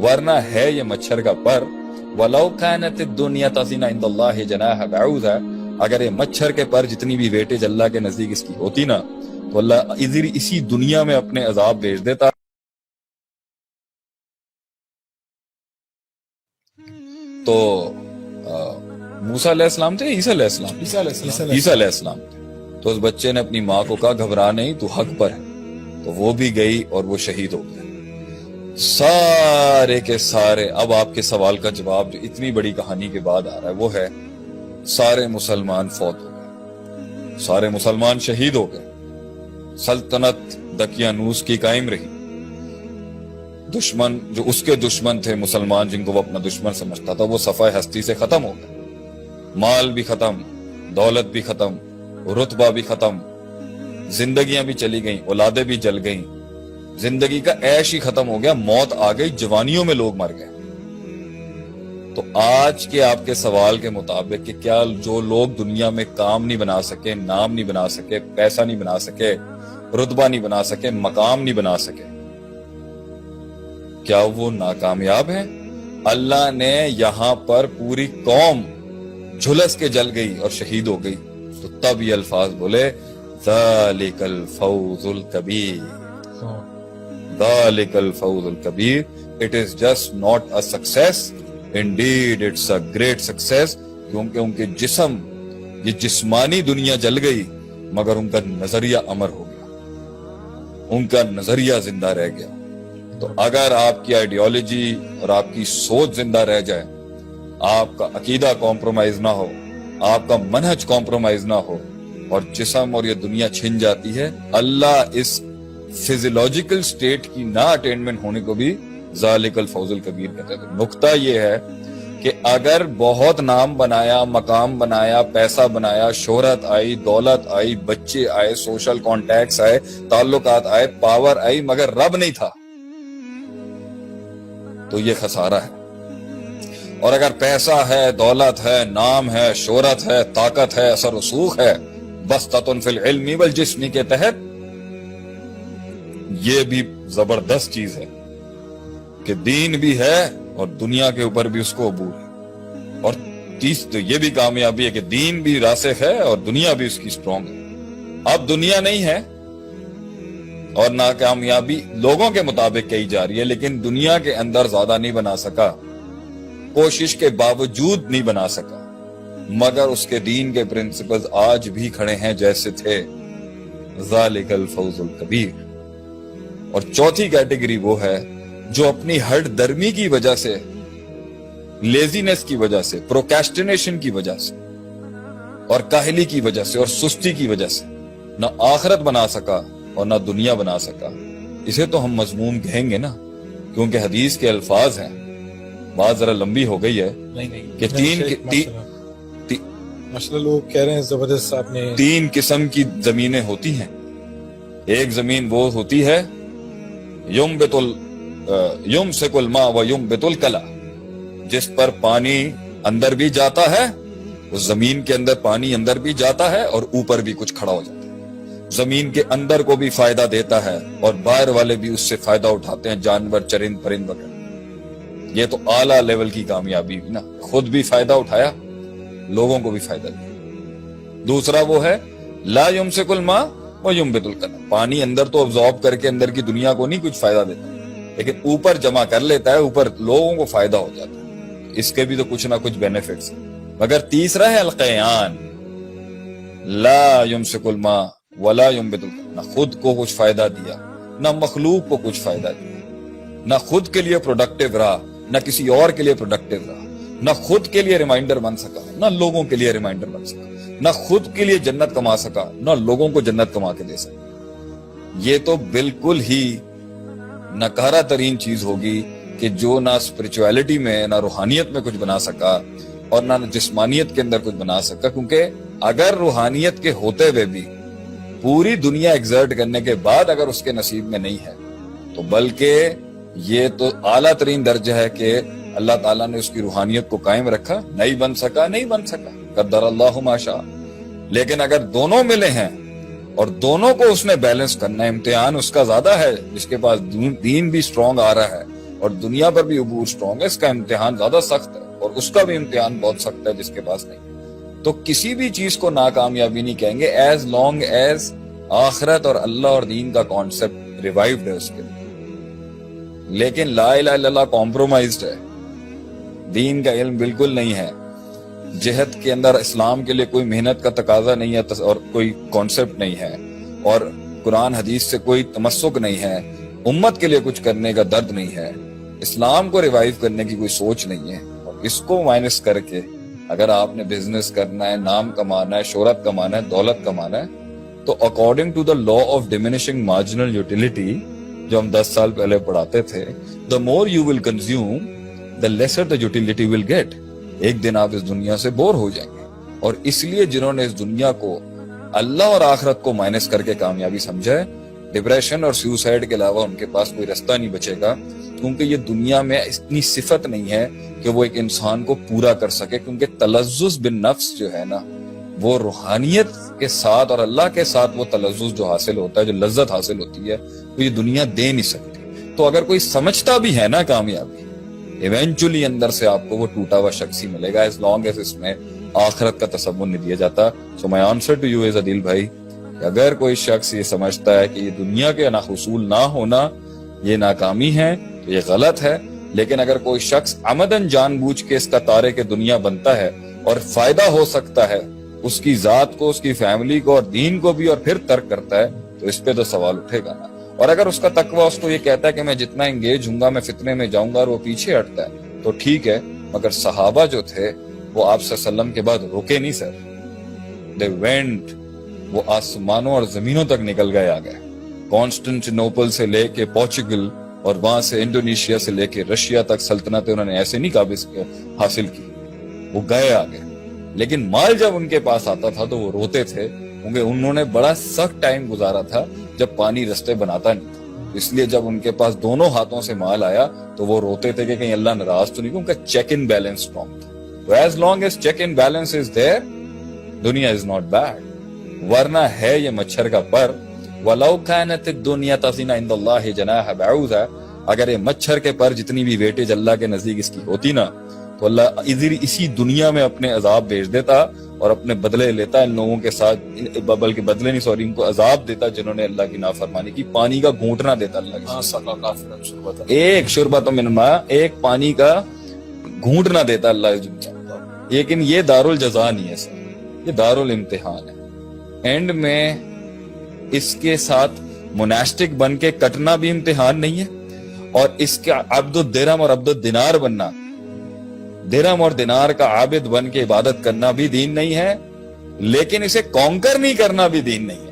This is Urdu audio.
ورنہ ہے یہ مچھر کا پر. وَلَوْ كَانَتِ الدُّنْيَا تَزِنَ عِنْدَ اللَّهِ جَنَاحَ بَعُوضَةٍ، اگر یہ مچھر کے پر جتنی بھی ویٹیج اللہ کے نزدیک اس کی ہوتی نا تو اللہ اسی دنیا میں اپنے عذاب بھیج دیتا. تو موسیٰ علیہ السلام تھے، عیسیٰ علیہ السلام، عیسیٰ علیہ السلام تھے. تو اس بچے نے اپنی ماں کو کہا گھبرا نہیں، تو حق پر ہے. تو وہ بھی گئی اور وہ شہید ہو گئے. سارے کے سارے. اب آپ کے سوال کا جواب جو اتنی بڑی کہانی کے بعد آ رہا ہے وہ ہے سارے مسلمان فوت ہو گئے، سارے مسلمان شہید ہو گئے. سلطنت دقیانوس کی قائم رہی. دشمن جو اس کے دشمن تھے مسلمان، جن کو وہ اپنا دشمن سمجھتا تھا، وہ صفحہ ہستی سے ختم ہو گئے. مال بھی ختم، دولت بھی ختم، رتبہ بھی ختم، زندگیاں بھی چلی گئیں، اولادیں بھی جل گئیں، زندگی کا عیش ہی ختم ہو گیا. موت آ گئی، جوانیوں میں لوگ مر گئے. تو آج کے آپ کے سوال کے مطابق کہ کیا جو لوگ دنیا میں کام نہیں بنا سکے، نام نہیں بنا سکے، پیسہ نہیں بنا سکے، رتبہ نہیں بنا سکے، مقام نہیں بنا سکے، کیا وہ ناکامیاب ہیں؟ اللہ نے یہاں پر پوری قوم جھلس کے جل گئی اور شہید ہو گئی. تو تب یہ الفاظ بولے ذالک الفوز الکبیر، ذالک الفوز الکبیر. It is just not a success, indeed it's a great success. کیونکہ ان کے جسم، یہ جسمانی دنیا جل گئی مگر ان کا نظریہ امر ہو گیا، ان کا نظریہ زندہ رہ گیا. تو اگر آپ کی آئیڈیالوجی اور آپ کی سوچ زندہ رہ جائے، آپ کا عقیدہ کمپرومائز نہ ہو، آپ کا منہج کمپرومائز نہ ہو، اور جسم اور یہ دنیا چھن جاتی ہے، اللہ اس فزیولوجیکل سٹیٹ کی نہ اٹینمنٹ ہونے کو بھی ذالک الفوز الکبیر کہتے ہیں. نقطہ یہ ہے کہ اگر بہت نام بنایا، مقام بنایا، پیسہ بنایا، شہرت آئی، دولت آئی، بچے آئے، سوشل کانٹیکٹس آئے، تعلقات آئے، پاور آئی، مگر رب نہیں تھا تو یہ خسارہ ہے. اور اگر پیسہ ہے، دولت ہے، نام ہے، شہرت ہے، طاقت ہے، اثر رسوخ ہے، بسطۃ فی العلم والجسم کے تحت، یہ بھی زبردست چیز ہے کہ دین بھی ہے اور دنیا کے اوپر بھی اس کو عبور ہے. اور تیس تو یہ بھی کامیابی ہے کہ دین بھی راسخ ہے اور دنیا بھی اس کی سٹرونگ ہے. اب دنیا نہیں ہے اور ناکامیابی لوگوں کے مطابق کہی جا رہی ہے، لیکن دنیا کے اندر زیادہ نہیں بنا سکا، کوشش کے باوجود نہیں بنا سکا، مگر اس کے دین کے پرنسپلز آج بھی کھڑے ہیں جیسے تھے. ذالک الفوز الکبیر. اور چوتھی کیٹیگری وہ ہے جو اپنی ہٹ درمی کی وجہ سے، لیزینس کی وجہ سے، پروکیسٹینیشن کی وجہ سے، اور کاہلی کی وجہ سے، اور سستی کی وجہ سے نہ آخرت بنا سکا اور نہ دنیا بنا سکا. اسے تو ہم مذموم کہیں گے نا، کیونکہ حدیث کے الفاظ ہیں. بات ذرا لمبی ہو گئی ہے کہ لوگ کہہ رہے ہیں زبردست آپ نے تین قسم کی زمینیں ہوتی ہیں. ایک زمین وہ ہوتی ہے یمسک الماء و ینبت الکلا، جس پر پانی اندر بھی جاتا ہے، اس زمین کے اندر پانی اندر بھی جاتا ہے اور اوپر بھی کچھ کھڑا ہو جاتا ہے. زمین کے اندر کو بھی فائدہ دیتا ہے اور باہر والے بھی اس سے فائدہ اٹھاتے ہیں، جانور، چرند پرند وغیرہ. یہ تو اعلیٰ لیول کی کامیابی ہوئی نا، خود بھی فائدہ اٹھایا، لوگوں کو بھی فائدہ دیا. دوسرا وہ ہے لا یمسک الماء و ینبت الکلا، پانی اندر تو ابزارب کر کے اندر کی دنیا کو نہیں کچھ فائدہ دیتا، لیکن اوپر جمع کر لیتا ہے، اوپر لوگوں کو فائدہ ہو جاتا ہے، اس کے بھی تو کچھ نہ کچھ بینیفٹس. مگر تیسرا ہے القیان، لا یمسک الماء ولا ینبت الکلا، نہ خود کو کچھ فائدہ دیا، نہ مخلوق کو کچھ فائدہ دیا، نہ خود کے لیے پروڈکٹیو رہا، نہ کسی اور کے لیے پروڈکٹیو رہا، نہ خود کے لیے ریمائنڈر بن سکا، نہ لوگوں کے لیے ریمائنڈر بن سکا، نہ خود کے لیے جنت کما سکا، نہ لوگوں کو جنت کما کے دے سکا. یہ تو بالکل ہی نکارہ ترین چیز ہوگی کہ جو نہ اسپرچویلٹی میں، نہ روحانیت میں کچھ بنا سکا اور نہ جسمانیت کے اندر کچھ بنا سکا. کیونکہ اگر روحانیت کے ہوتے ہوئے بھی پوری دنیا ایگزرٹ کرنے کے بعد اگر اس کے نصیب میں نہیں ہے تو بلکہ یہ تو اعلیٰ ترین درجہ ہے کہ اللہ تعالیٰ نے اس کی روحانیت کو قائم رکھا، نہیں بن سکا، قدر اللہ ما شاء. لیکن اگر دونوں ملے ہیں اور دونوں کو اس نے بیلنس کرنا ہے، امتحان اس کا زیادہ ہے جس کے پاس دین بھی سٹرونگ آ رہا ہے، اور دنیا پر بھی عبور اسٹرانگ ہے. اس کا امتحان زیادہ سخت ہے اور اس کا بھی امتحان بہت سخت ہے جس کے پاس نہیں. تو کسی بھی چیز کو ناکامیابی نہیں کہیں گے ایز لانگ ایز آخرت اور اللہ اور دین کا کانسیپٹ ریوائیوڈ ہے اس کے لیے. لیکن لا الہ الا اللہ کمپرومائزڈ ہے, دین کا علم بالکل نہیں ہے, جہاد کے اندر اسلام کے لیے کوئی محنت کا تقاضا نہیں ہے اور کوئی کانسیپٹ نہیں ہے, اور قرآن حدیث سے کوئی تمسک نہیں ہے, امت کے لیے کچھ کرنے کا درد نہیں ہے, اسلام کو ریوائیو کرنے کی کوئی سوچ نہیں ہے. اور اس کو مائنس کر کے اگر آپ نے بزنس کرنا ہے, نام کمانا ہے, شہرت کمانا ہے, دولت کمانا ہے, تو according to the law of diminishing marginal utility جو ہم 10 سال پہلے پڑھاتے تھے, the more you will consume the lesser the utility will get. ایک دن آپ اس دنیا سے بور ہو جائیں گے. اور اس لیے جنہوں نے اس دنیا کو اللہ اور آخرت کو مائنس کر کے کامیابی سمجھا ہے, ڈپریشن اور سیوسائڈ کے علاوہ ان کے پاس کوئی رستہ نہیں بچے گا, کیونکہ یہ دنیا میں اتنی صفت نہیں ہے کہ وہ ایک انسان کو پورا کر سکے. کیونکہ تلذذ بالنفس جو ہے نا, وہ روحانیت کے ساتھ اور اللہ کے ساتھ وہ تلذذ جو حاصل ہوتا ہے, جو لذت حاصل ہوتی ہے, وہ یہ دنیا دے نہیں سکتی. تو اگر کوئی سمجھتا بھی ہے نا کامیابی, ایونچولی اندر سے آپ کو وہ ٹوٹا ہوا شخص ہی ملے گا, ایز لانگ ایز اس میں آخرت کا تصور نہیں دیا جاتا. سو مائی آنسر ٹو یو از عدیل بھائی, اگر کوئی شخص یہ سمجھتا ہے کہ یہ دنیا کے حصول نہ ہونا یہ ناکامی ہے تو یہ غلط ہے. لیکن اگر کوئی شخص عمدن جان بوجھ کے اس کا تارے کے دنیا بنتا ہے اور فائدہ ہو سکتا ہے اس کی ذات کو, اس کی فیملی کو اور دین کو بھی, اور پھر ترک کرتا ہے, تو اس پہ تو سوال اٹھے گا نا. اور اگر اس کا تقویٰ اس کو یہ کہتا ہے کہ میں جتنا انگیج ہوں گا میں فتنے میں جاؤں گا اور وہ پیچھے ہٹتا ہے, تو ٹھیک ہے. مگر صحابہ جو تھے وہ آپ صلی اللہ علیہ وسلم کے بعد رکے نہیں سر, دے وینٹ, وہ آسمانوں اور زمینوں تک نکل گئے, آ گئے. کانسٹنٹینوپل سے لے کے پورچوگل اور وہاں سے انڈونیشیا سے لے کے رشیا تک سلطنتیں انہوں نے ایسے نہیں قابض حاصل کی, وہ گئے آگے. لیکن مال جب ان کے پاس آتا تھا تو وہ روتے تھے, کیونکہ انہوں نے بڑا سخت ٹائم گزارا تھا جب پانی رستے بناتا نہیں تھا. اس لیے جب ان کے پاس دونوں ہاتھوں سے مال آیا تو وہ روتے تھے کہ کہیں اللہ ناراض تو نہیں, ان کا چیک ان بیلنس اسٹرانگ تھا. تو as long as check in balance is there, دنیا از ناٹ بیڈ. ورنہ ہے یہ مچھر کا پر, وَلَوْ كَانَتِ الدُّنْيَا تَزِنَ عِنْدَ اللَّهِ جَنَاحَ بَعُوضَةٍ, اگر یہ مچھر کے پر جتنی بھی ویٹیج اللہ کے نزدیک اس کی ہوتی نا, تو اللہ اسی دنیا میں اپنے عذاب بھیج دیتا اور اپنے بدلے لیتا ان لوگوں کے ساتھ, بلکہ بدلے نہیں سوری, ان کو عذاب دیتا جنہوں نے اللہ کی نافرمانی کی. پانی کا گھونٹنا دیتا اللہ کی, ایک شربۃ من ماء, ایک پانی کا گھونٹنا دیتا اللہ. لیکن یہ دارالجزا نہیں ہے سر, یہ دارالامتحان ہے. اینڈ میں اس کے ساتھ مناسٹک بن کے کٹنا بھی امتحان نہیں ہے, اور اس کا عبد الدرہم اور عبد الدینار بننا, درہم اور دینار کا عابد بن کے عبادت کرنا بھی دین نہیں ہے, لیکن اسے کانکر نہیں کرنا بھی دین نہیں ہے.